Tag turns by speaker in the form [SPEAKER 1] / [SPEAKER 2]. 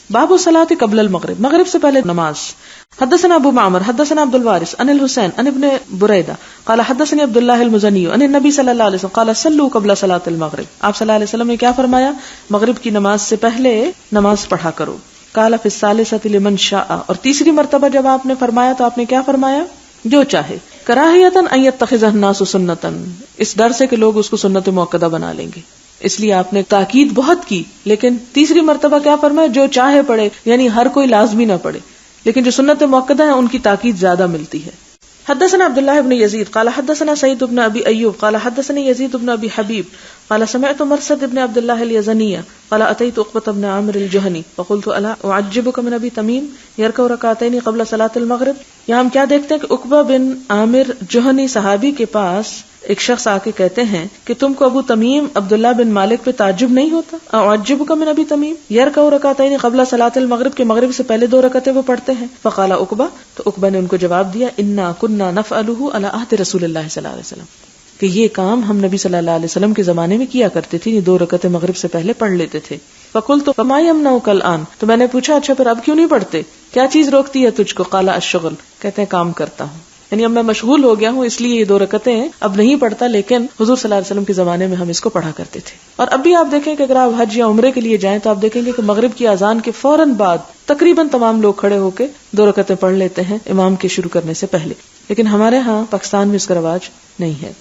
[SPEAKER 1] باب الصلاۃ قبل المغرب، مغرب سے پہلے نماز. حدثنا ابو معمر حدثنا عبد الوارث عن الحسین عن ابن بریدہ قال حدثني عبد الله المزنی عن النبي صلی اللہ علیہ وسلم قال صلوا قبل صلاۃ المغرب. آپ صلی اللہ علیہ وسلم نے کیا فرمایا؟ مغرب کی نماز سے پہلے نماز پڑھا کرو. قال فی الثالثۃ لمن شاء، اور تیسری مرتبہ جب آپ نے فرمایا تو آپ نے کیا فرمایا؟ جو چاہے. کراہیۃ ان یتخذ الناس سنۃ، اس ڈر سے کہ لوگ اس کو سنت موقدہ بنا لیں گے، اس لیے آپ نے تاکید بہت کی، لیکن تیسری مرتبہ کیا فرمایا؟ جو چاہے پڑھے، یعنی ہر کوئی لازمی نہ پڑھے، لیکن جو سنت موقدہ ہیں ان کی تاکید زیادہ ملتی ہے. حدثنا عبداللہ بن یزید قال حدثنا سعید بن ابی ایوب قال حدثني یزید بن ابی حبیب قال سمعت مرثد بن عبد الله اليزنی قال اتيت عقبة بن عامر الجهني فقلت الا اعجبك من ابي تميم يركع ركعتين قبل صلاة المغرب. یہاں ہم کیا دیکھتے ہیں کہ عقبہ بن عامر جوہنی صحابی کے پاس ایک شخص آ کے کہتے ہیں کہ تم کو ابو تمیم عبداللہ بن مالک پہ تعجب نہیں ہوتا؟ اعجبک من ابی تمیم یرکع رکعتین قبل صلاۃ المغرب، کے مغرب سے پہلے 2 رکعتیں وہ پڑھتے ہیں. فقال عقبہ، تو عقبہ نے ان کو جواب دیا انا کنا نفعلہ علی عہد رسول اللہ صلی اللہ علیہ وسلم، کہ یہ کام ہم نبی صلی اللہ علیہ وسلم کے زمانے میں کیا کرتے تھے، یہ 2 رکعتیں مغرب سے پہلے پڑھ لیتے تھے. فقلت فما یمنعک الآن، تو میں نے پوچھا اچھا پھر اب کیوں نہیں پڑھتے، کیا چیز روکتی ہے تجھ کو؟ قال الشغل، کہتے ہیں کام کرتا ہوں، یعنی اب میں مشغول ہو گیا ہوں اس لیے یہ 2 رکعتیں اب نہیں پڑھتا، لیکن حضور صلی اللہ علیہ وسلم کے زمانے میں ہم اس کو پڑھا کرتے تھے. اور اب بھی آپ دیکھیں کہ اگر آپ حج یا عمرے کے لیے جائیں تو آپ دیکھیں گے کہ مغرب کی اذان کے فوراً بعد تقریباً تمام لوگ کھڑے ہو کے 2 رکعتیں پڑھ لیتے ہیں امام کے شروع کرنے سے پہلے، لیکن ہمارے ہاں پاکستان میں اس کا رواج نہیں ہے.